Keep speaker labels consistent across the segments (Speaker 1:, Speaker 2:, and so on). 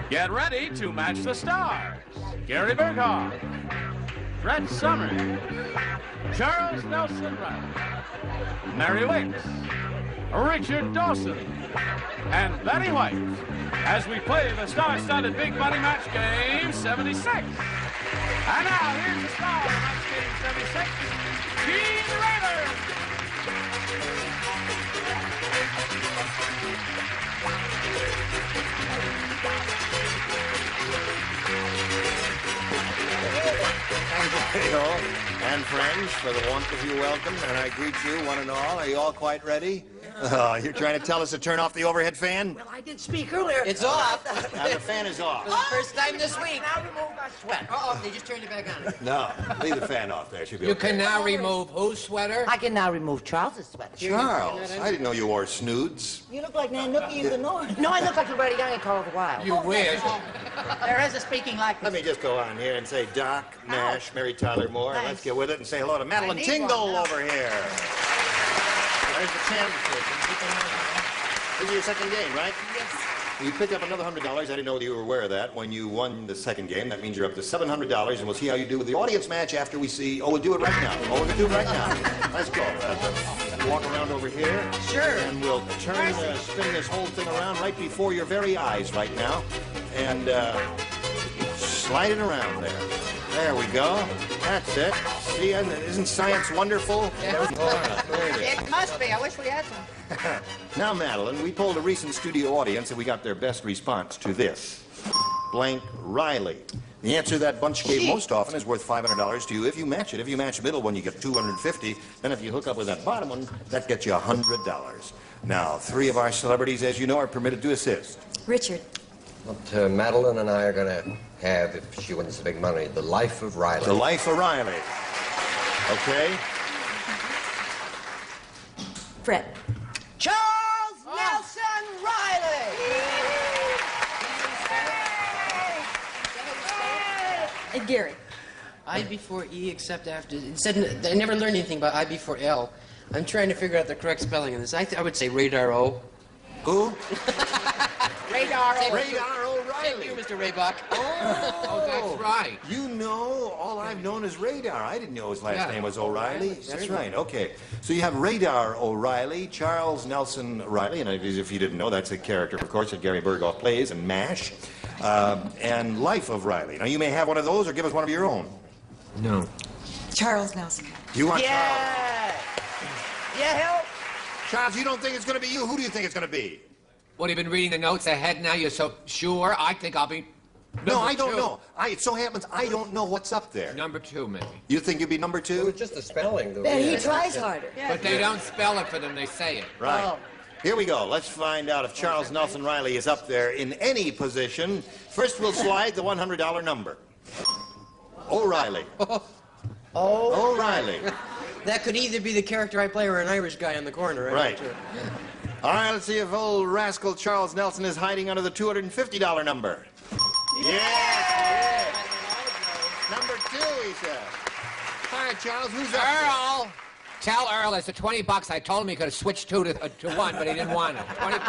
Speaker 1: Get ready to match the stars. Gary Burghoff, Fred Summers, Charles Nelson Reilly, Mary Wickes, Richard Dawson, and Betty White as we play the star-studded Big Money Match Game 76. And now, here's the star of Match Game 76, Gene Reilly.
Speaker 2: And friends, for the warmth of your welcome, and I greet you, one and all. Are you all quite ready? You're trying to tell us to turn off the overhead fan?
Speaker 3: Well, I did speak earlier.
Speaker 4: It's off.
Speaker 2: Now the fan is off.
Speaker 4: For the first time this week.
Speaker 3: Now remove my sweat.
Speaker 4: Uh-oh, they just turned it back on.
Speaker 2: No, leave the fan off there. Should be
Speaker 4: You
Speaker 2: okay.
Speaker 4: can now remove whose sweater?
Speaker 3: I can now remove Charles's sweater.
Speaker 2: Charles, I didn't know you wore snoods.
Speaker 3: You look like Nan Nookie in the North. No, I look like Roberta Young in Call of the Wild.
Speaker 4: You wish.
Speaker 3: There is a speaking like
Speaker 2: Let me just go on here and say Doc, Nash, Mary Tyler Moore.
Speaker 3: Thanks.
Speaker 2: Let's get with it and say hello to Madeline
Speaker 3: need
Speaker 2: Tingle
Speaker 3: one now.
Speaker 2: over here. There's the championship. This is your second game, right?
Speaker 3: Yes.
Speaker 2: You picked up another $100. I didn't know you were aware of that. When you won the second game, that means you're up to $700, and we'll see how you do with the audience match after we see... Oh, we'll do it right now. Oh, we're going to do it right now. Let's go. Let's walk around over here.
Speaker 3: Sure.
Speaker 2: And we'll spin this whole thing around right before your very eyes right now. And slide it around there. There we go. That's it. See, isn't science wonderful?
Speaker 4: Yeah.
Speaker 2: There it is.
Speaker 3: It must be. I wish we had some.
Speaker 2: Now, Madeline, we polled a recent studio audience and we got their best response to this. Blank Reilly. The answer that bunch gave most often is worth $500 to you if you match it. If you match the middle one, you get $250. Then if you hook up with that bottom one, that gets you $100. Now, 3 of our celebrities, as you know, are permitted to assist.
Speaker 5: Richard.
Speaker 6: What Madeline and I are going to have, if she wins the big money, the life of Reilly.
Speaker 2: The life of Reilly. Okay?
Speaker 5: Fred.
Speaker 3: Charles Nelson Reilly.
Speaker 5: And Gary.
Speaker 4: I before E except after... It said, I never learned anything about I before L. I'm trying to figure out the correct spelling of this. I would say Radar O.
Speaker 2: Who?
Speaker 3: Radar.
Speaker 2: Radar
Speaker 4: Thank you,
Speaker 2: O'Reilly.
Speaker 4: Mr. Raybuck.
Speaker 2: Oh,
Speaker 4: that's right.
Speaker 2: You know, all I've known is Radar. I didn't know his last name was O'Reilly. That's right, okay. So you have Radar O'Reilly, Charles Nelson Reilly, and if you didn't know, that's a character, of course, that Gary Burghoff plays in MASH, and Life of Reilly. Now, you may have one of those or give us one of your own.
Speaker 6: No.
Speaker 5: Charles Nelson.
Speaker 2: You want
Speaker 3: Yeah. Yeah, help.
Speaker 2: Charles, you don't think it's going to be you? Who do you think it's going to be?
Speaker 4: What, have you been reading the notes ahead now? You're so sure? I think I'll be...
Speaker 2: No, I don't
Speaker 4: two.
Speaker 2: know. It so happens I don't know what's up there.
Speaker 4: Number 2, maybe.
Speaker 2: You think you'd be number 2?
Speaker 6: It's just the spelling.
Speaker 5: Then he tries harder.
Speaker 4: But they don't spell it for them, they say it.
Speaker 2: Right.
Speaker 3: Oh.
Speaker 2: Here we go. Let's find out if Charles Nelson Reilly is up there in any position. First, we'll slide the $100 number. O'Reilly. O'Reilly.
Speaker 4: That could either be the character I play or an Irish guy in the corner.
Speaker 2: Right. All right, let's see if old rascal Charles Nelson is hiding under the $250 number. Yes, Number 2, he said. All right, Charles, who's up there?
Speaker 4: Earl! Tell Earl it's the $20. I told him he could have switched 2 to 1, but he didn't want it. $20.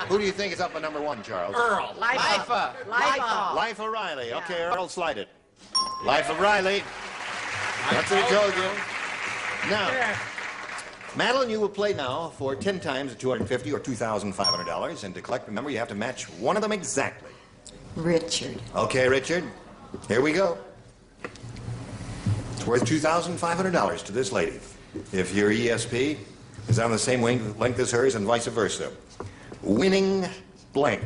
Speaker 2: Who do you think is up at number 1, Charles?
Speaker 4: Earl.
Speaker 3: Lifa. Lifa.
Speaker 2: Life of Reilly. Okay, Earl, slide it. Life of Reilly. That's what he told you. Now, Madeline, you will play now for 10 times the $250 or $2,500, and to collect, remember, you have to match one of them exactly.
Speaker 5: Richard.
Speaker 2: Okay, Richard, here we go. It's worth $2,500 to this lady. If your ESP is on the same length as hers and vice versa. Winning blank.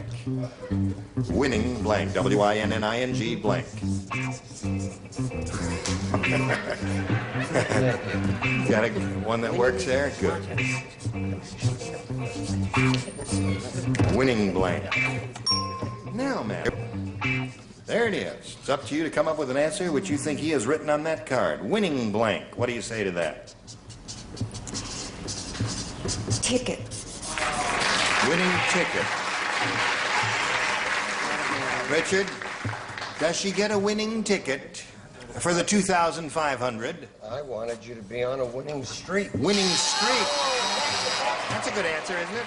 Speaker 2: Winning blank. W-I-N-N-I-N-G blank. Got one that works there? Good. Winning blank. Now, man. There it is. It's up to you to come up with an answer which you think he has written on that card. Winning blank. What do you say to that?
Speaker 5: Ticket.
Speaker 2: Winning ticket. Richard, does she get a winning ticket for the $2,500?
Speaker 6: I wanted you to be on a winning streak.
Speaker 2: Winning streak. That's a good answer, isn't it?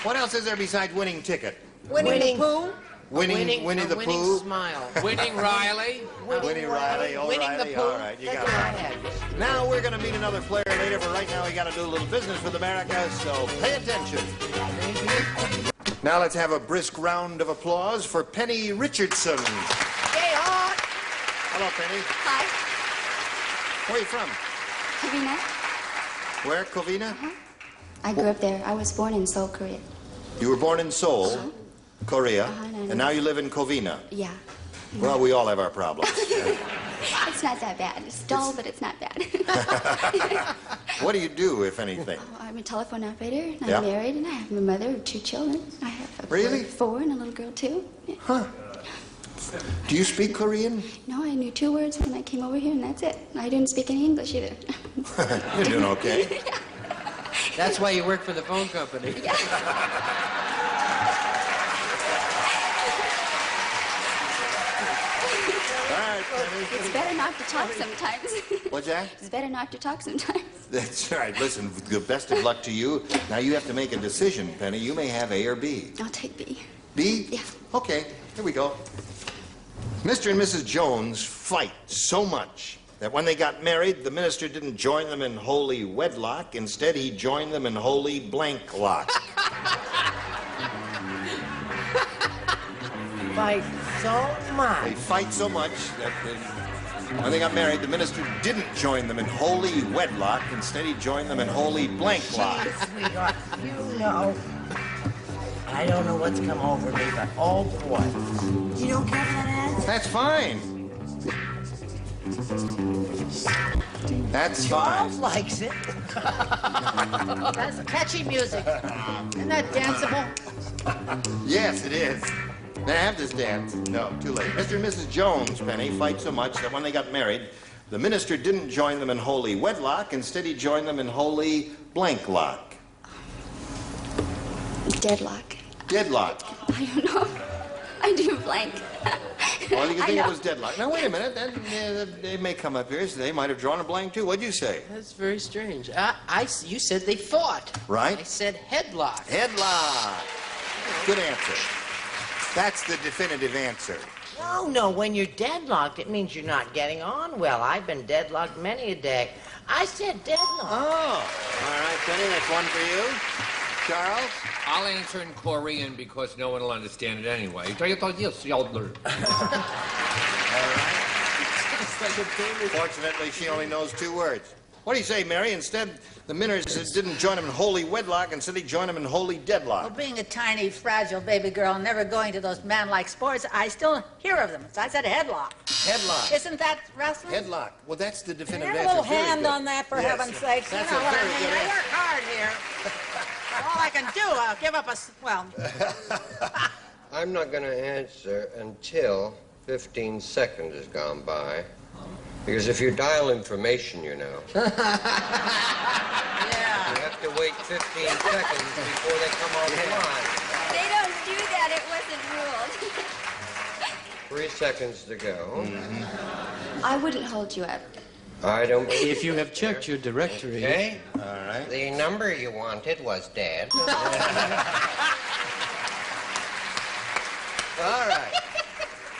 Speaker 2: What else is there besides winning ticket?
Speaker 3: Winning the Pooh.
Speaker 2: Winnie the
Speaker 4: winning
Speaker 2: Pooh.
Speaker 4: smile.
Speaker 7: Winning Reilly.
Speaker 2: Winnie Riley. Oh,
Speaker 4: Winning
Speaker 2: Riley.
Speaker 4: the Pooh.
Speaker 2: All right, you
Speaker 4: That's
Speaker 2: got
Speaker 4: what I
Speaker 2: it.
Speaker 4: had.
Speaker 2: Now we're going to meet another player later, but right now we got to do a little business with America, so pay attention. Now let's have a brisk round of applause for Penny Richardson.
Speaker 3: Hey, hot.
Speaker 2: Hello, Penny.
Speaker 8: Hi,
Speaker 2: Where are you from?
Speaker 8: Karina.
Speaker 2: Where, Covina?
Speaker 8: I grew up there. I was born in Seoul, Korea.
Speaker 2: You were born in Seoul, Korea,
Speaker 8: no.
Speaker 2: and now you live in Covina.
Speaker 8: Yeah.
Speaker 2: Well, we all have our problems.
Speaker 8: It's not that bad. It's dull, but it's not bad.
Speaker 2: What do you do, if anything?
Speaker 8: I'm a telephone operator, and
Speaker 2: Yeah.
Speaker 8: I'm married, and I have a mother of 2 children. I have a
Speaker 2: Really?
Speaker 8: 4 and a little girl, too. Yeah.
Speaker 2: Huh. Do you speak Korean?
Speaker 8: No, I knew 2 words when I came over here, and that's it. I didn't speak any English either.
Speaker 2: You're doing okay.
Speaker 4: That's why you work for the phone company.
Speaker 2: All right, Penny.
Speaker 8: It's better not to talk sometimes.
Speaker 2: What's that?
Speaker 8: It's better not to talk sometimes.
Speaker 2: That's right. Listen, the best of luck to you. Now you have to make a decision, Penny. You may have A or B.
Speaker 8: I'll take B.
Speaker 2: B?
Speaker 8: Yeah.
Speaker 2: Okay, here we go. Mr. and Mrs. Jones fight so much that when they got married, the minister didn't join them in holy wedlock. Instead, he joined them in holy blank lock.
Speaker 3: Fight so
Speaker 2: They
Speaker 3: much.
Speaker 2: fight so much that when they got married, the minister didn't join them in holy wedlock. Instead, he joined them in holy blank lock.
Speaker 3: Sweetheart, you know, I don't know what's come over me, but oh boy. You don't care for that ad?
Speaker 2: That's fine. That's
Speaker 3: Charles
Speaker 2: fine.
Speaker 3: likes it. That's catchy music. Isn't that danceable?
Speaker 2: Yes, it is. May I have this dance? No, too late. Mr. and Mrs. Jones, Penny, fight so much that when they got married, the minister didn't join them in holy wedlock. Instead, he joined them in holy blank lock.
Speaker 8: Deadlock.
Speaker 2: Deadlock.
Speaker 8: I don't know. I do blank.
Speaker 2: Well, you
Speaker 8: I
Speaker 2: think it
Speaker 8: know.
Speaker 2: was deadlock. Now, wait a minute. They may come up here, so they might have drawn a blank, too. What'd you say?
Speaker 4: That's very strange. You said they fought.
Speaker 2: Right?
Speaker 4: I said headlock.
Speaker 2: Headlock. Good answer. That's the definitive answer.
Speaker 3: No, when you're deadlocked, it means you're not getting on well. I've been deadlocked many a day. I said deadlock.
Speaker 2: Oh. All right, Penny, that's one for you. Charles?
Speaker 7: I'll answer in Korean because no one will understand it anyway.
Speaker 2: Fortunately, she only knows 2 words. What do you say, Mary? Instead, the minister didn't join him in holy wedlock. Instead, he joined him in holy
Speaker 9: Well,
Speaker 2: deadlock.
Speaker 9: being a tiny, fragile baby girl, never going to those man-like sports, I still hear of them. So I said headlock.
Speaker 2: Headlock.
Speaker 9: Isn't that wrestling?
Speaker 2: Headlock. Well, that's the
Speaker 9: Can
Speaker 2: definitive
Speaker 9: you have
Speaker 2: answer.
Speaker 9: a little
Speaker 2: Very
Speaker 9: hand
Speaker 2: good.
Speaker 9: on that, for
Speaker 2: Yes.
Speaker 9: heaven's sakes?
Speaker 2: That's
Speaker 9: you know
Speaker 2: a
Speaker 9: what I
Speaker 2: very
Speaker 9: mean.
Speaker 2: good
Speaker 9: I
Speaker 2: answer.
Speaker 9: work hard here. All I can do, I'll give up well...
Speaker 6: I'm not going to answer until 15 seconds has gone by. Because if you dial information, you know, you
Speaker 9: Yeah.
Speaker 6: have to wait 15 seconds before they come on the line.
Speaker 8: They don't do that. It wasn't ruled.
Speaker 6: 3 seconds to go.
Speaker 8: I wouldn't hold you up.
Speaker 6: I don't believe
Speaker 4: If you have checked your directory.
Speaker 6: Okay.
Speaker 2: All right.
Speaker 6: The number you wanted was dead.
Speaker 2: All right.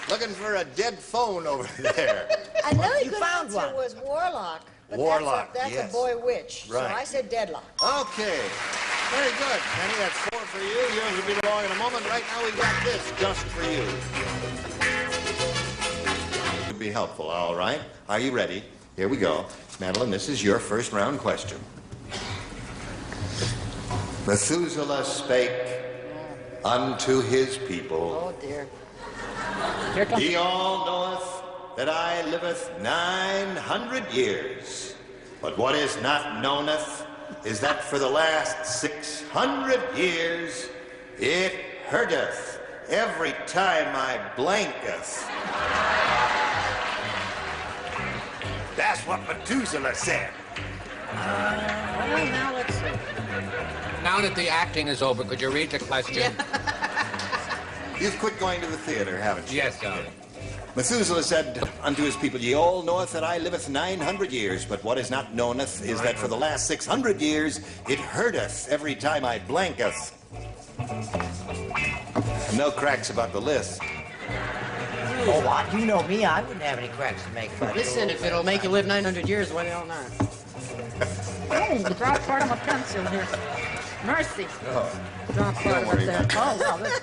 Speaker 2: Looking for a dead phone over there.
Speaker 9: Another
Speaker 3: You
Speaker 9: good
Speaker 3: found
Speaker 9: answer
Speaker 3: one.
Speaker 9: was warlock. But
Speaker 2: Warlock,
Speaker 9: that's
Speaker 2: yes.
Speaker 9: a boy witch.
Speaker 2: Right.
Speaker 9: So I said deadlock.
Speaker 2: Okay. Very good. Penny, that's 4 for you. Yours will be along in a moment. Right now, we got this just for you. Would be helpful, all right? Are you ready? Here we go. Madeline, this is your first round question. Methuselah spake unto his people.
Speaker 9: Oh, dear.
Speaker 2: He all knoweth that I liveth 900 years. But what is not knowneth is that for the last 600 years it hurteth every time I blanketh. That's what Methuselah said.
Speaker 9: Well, now let's see.
Speaker 7: Now that the acting is over, could you read the question?
Speaker 2: You've quit going to the theater, haven't you?
Speaker 7: Yes, sir.
Speaker 2: Methuselah said unto his people, Ye all knoweth that I liveth 900 years, but what is not knowneth is that for the last 600 years it hurteth every time I blanketh. No cracks about the list.
Speaker 3: Oh, what? You know me. I wouldn't have any cracks to make. But
Speaker 4: Listen, if it'll make you live 900 years, why the hell not?
Speaker 9: Oh, drop part of my pencil here. Mercy.
Speaker 2: Oh.
Speaker 9: Drop part of it there. Oh, well, this...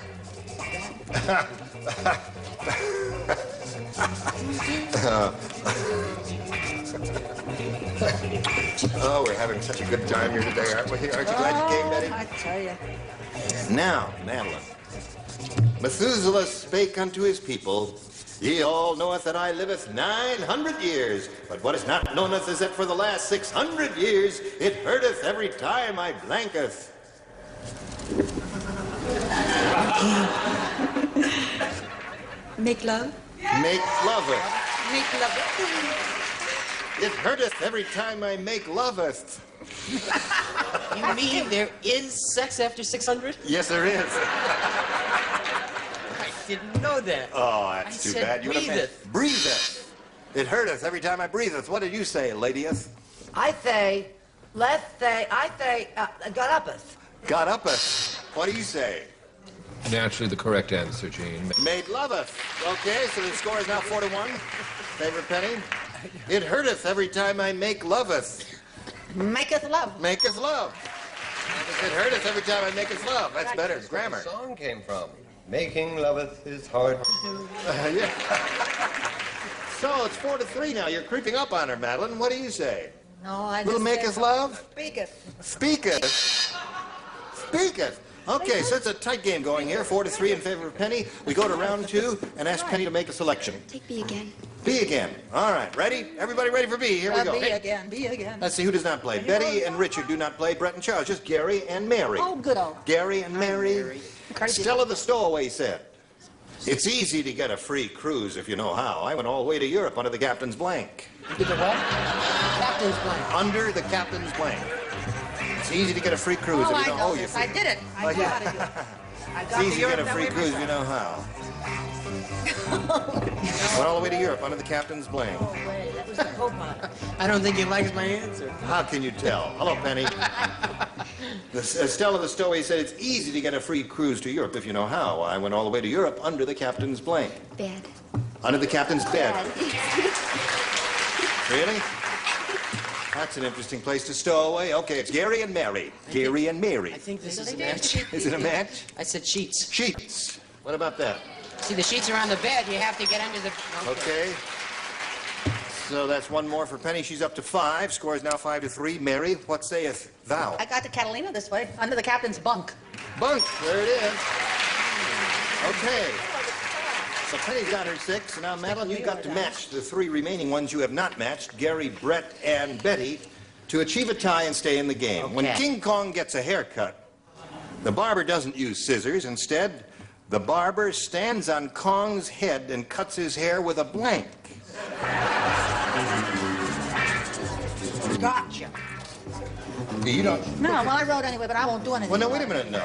Speaker 2: Oh, we're having such a good time here today, aren't we? Aren't you glad you came, Betty?
Speaker 9: I tell you.
Speaker 2: Now, Madeline. Methuselah spake unto his people, Ye all knoweth that I liveth 900 years, but what is not knoweth is that for the last 600 years it hurteth every time I blanketh.
Speaker 5: Make love?
Speaker 2: Make loveth.
Speaker 5: Make love.
Speaker 2: It hurteth every time I make loveth.
Speaker 4: You mean there is sex after 600?
Speaker 2: Yes, there is.
Speaker 4: I didn't know that.
Speaker 2: Oh, that's too bad. You
Speaker 4: breatheth.
Speaker 2: Breatheth. It hurteth every time I breatheth. What did you say, ladyeth?
Speaker 3: I say, got uppeth.
Speaker 2: Got uppeth. What do you say?
Speaker 7: Naturally, the correct answer, Gene.
Speaker 2: Made loveth. Okay, so the score is now 4-1. Favorite Penny? It hurteth every time I make loveth.
Speaker 9: Maketh love.
Speaker 2: Maketh love. It hurteth every time I maketh love. That's better.
Speaker 6: That's
Speaker 2: Grammar.
Speaker 6: where the song came from. Making loveth is hard to do.
Speaker 2: Yeah. So it's 4-3 now. You're creeping up on her, Madeline. What do you say?
Speaker 9: No, I
Speaker 2: Little
Speaker 9: just
Speaker 2: maketh
Speaker 9: said-
Speaker 2: love?
Speaker 9: Speaketh.
Speaker 2: Speaketh. Speaketh. Okay, so it's a tight game going here. 4-3 in favor of Penny. We go to round 2 and ask Penny to make a selection.
Speaker 8: Take B again.
Speaker 2: B again. All right, ready? Everybody ready for B? Here we go.
Speaker 9: Be
Speaker 2: Hey,
Speaker 9: again, be again.
Speaker 2: let's see who does not play. Betty and Richard do not play. Brett and Charles. Just Gary and Mary.
Speaker 9: Oh, good old.
Speaker 2: Gary and Mary.
Speaker 9: Crazy.
Speaker 2: Stella the Stowaway said, It's easy to get a free cruise if you know how. I went all the way to Europe under the captain's blank.
Speaker 4: You did the what? Captain's blank.
Speaker 2: Under the captain's blank. It's easy to get a free cruise
Speaker 9: Oh,
Speaker 2: if
Speaker 9: I
Speaker 2: you know.
Speaker 9: know
Speaker 2: Oh, you
Speaker 9: this. I did it. I know how to do it. I
Speaker 2: It's
Speaker 9: got
Speaker 2: easy
Speaker 9: to
Speaker 2: to
Speaker 9: Europe
Speaker 2: get a
Speaker 9: that
Speaker 2: free
Speaker 9: way
Speaker 2: cruise if you
Speaker 9: myself.
Speaker 2: know how. Went all the way to Europe under the captain's blank.
Speaker 9: Oh, wait, that was the co-pilot.
Speaker 4: I don't think he likes my answer.
Speaker 2: How can you tell? Hello, Penny. Stella the Stowaway said it's easy to get a free cruise to Europe if you know how. I went all the way to Europe under the captain's blank.
Speaker 8: Bed.
Speaker 2: Under the captain's bed. Really? That's an interesting place to stow away. Okay, it's Gary and Mary. Gary and Mary.
Speaker 4: I think this is a match.
Speaker 2: Is it a match?
Speaker 4: I said sheets.
Speaker 2: Sheets. What about that?
Speaker 4: See, the sheets are on the bed. You have to get under the...
Speaker 2: Okay. So that's one more for Penny. She's up to 5. Score is now 5-3. Mary, what sayeth thou?
Speaker 9: I got to Catalina this way, under the captain's bunk.
Speaker 2: Bunk. There it is. Okay. So Penny's got her 6. And now, Madeline, you've got to match the 3 remaining ones you have not matched, Gary, Brett, and Betty, to achieve a tie and stay in the game. When King Kong gets a haircut, the barber doesn't use scissors. Instead, the barber stands on Kong's head and cuts his hair with a blank.
Speaker 9: Gotcha.
Speaker 2: You don't...
Speaker 9: No, well, I wrote anyway, but I won't do anything.
Speaker 2: Well, no, wait a minute, no.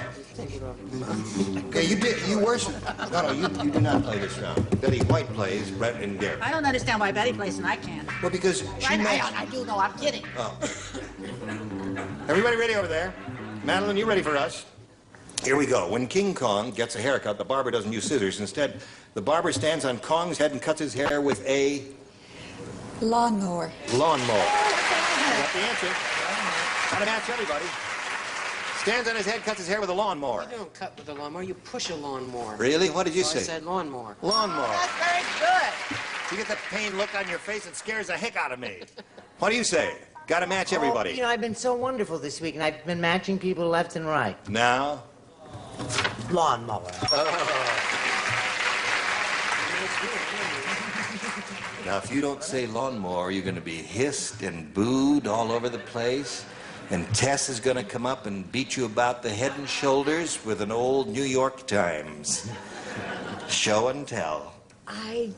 Speaker 2: Okay, you worship... No, you do not play this round. Betty White plays, Brett and Gary.
Speaker 9: I don't understand why Betty plays and I can't.
Speaker 2: Well, because she matched...
Speaker 9: I do know, I'm kidding.
Speaker 2: Oh. Everybody ready over there? Madeline, you ready for us? Here we go. When King Kong gets a haircut, the barber doesn't use scissors. Instead, the barber stands on Kong's head and cuts his hair with a...
Speaker 5: Lawnmower.
Speaker 2: lawnmower. Got the answer. Gotta match everybody. Stands on his head, cuts his hair with a lawnmower.
Speaker 4: You don't cut with a lawnmower. You push a lawnmower.
Speaker 2: Really? What did you
Speaker 4: So I
Speaker 2: say?
Speaker 4: said lawnmower.
Speaker 2: Lawnmower.
Speaker 9: That's very good.
Speaker 2: You get that pained look on your face, it scares the heck out of me. What do you say? Gotta match everybody.
Speaker 3: Oh, you know, I've been so wonderful this week, and I've been matching people left and right.
Speaker 2: Now?
Speaker 3: Lawnmower.
Speaker 2: Now, if you don't say lawnmower, you're going to be hissed and booed all over the place. And Tess is going to come up and beat you about the head and shoulders with an old New York Times. Show and tell.
Speaker 5: I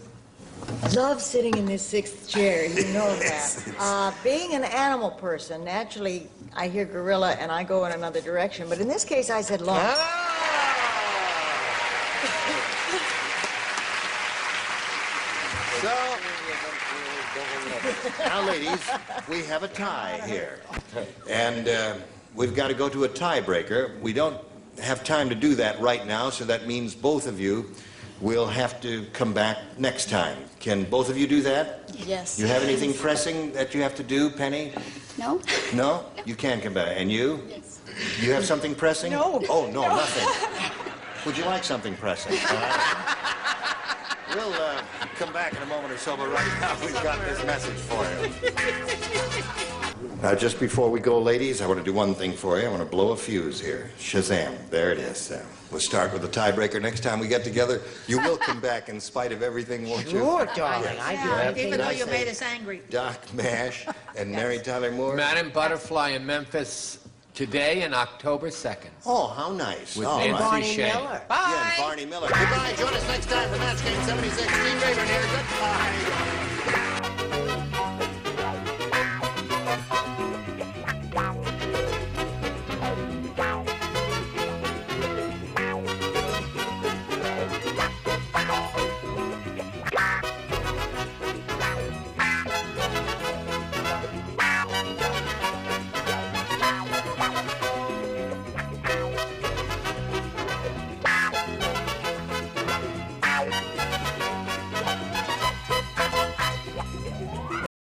Speaker 5: love sitting in this 6th chair. You know that. Being an animal person, naturally, I hear gorilla and I go in another direction. But in this case, I said lawn.
Speaker 2: So, now, ladies, we have a tie here. And we've got to go to a tiebreaker. We don't have time to do that right now, so that means both of you will have to come back next time. Can both of you do that?
Speaker 8: Yes.
Speaker 2: You have anything pressing that you have to do, Penny?
Speaker 8: No?
Speaker 2: No? You can come back. And you?
Speaker 8: Yes.
Speaker 2: You have something pressing?
Speaker 5: No.
Speaker 2: Oh, no, nothing. Would you like something pressing? All right. We'll come back in a moment or so, but right now we've got this message for you. Now, just before we go, ladies, I want to do one thing for you. I want to blow a fuse here. Shazam. There it is. We'll start with the tiebreaker. Next time we get together, you will come back in spite of everything, won't you?
Speaker 5: Sure, darling. I do
Speaker 9: Yeah,
Speaker 5: everything
Speaker 9: even though
Speaker 5: I
Speaker 9: you
Speaker 5: say.
Speaker 9: made us angry.
Speaker 2: Doc Mash and Mary Tyler Moore.
Speaker 7: Madam Butterfly in Memphis today and October 2nd.
Speaker 2: Oh, how nice.
Speaker 7: With
Speaker 2: All
Speaker 7: Nancy
Speaker 2: right.
Speaker 5: Barney
Speaker 7: Shea.
Speaker 5: Miller.
Speaker 2: Yeah, and Barney Miller. Goodbye. Join us next time for Match Game 76. Steve Rayburn here. Goodbye.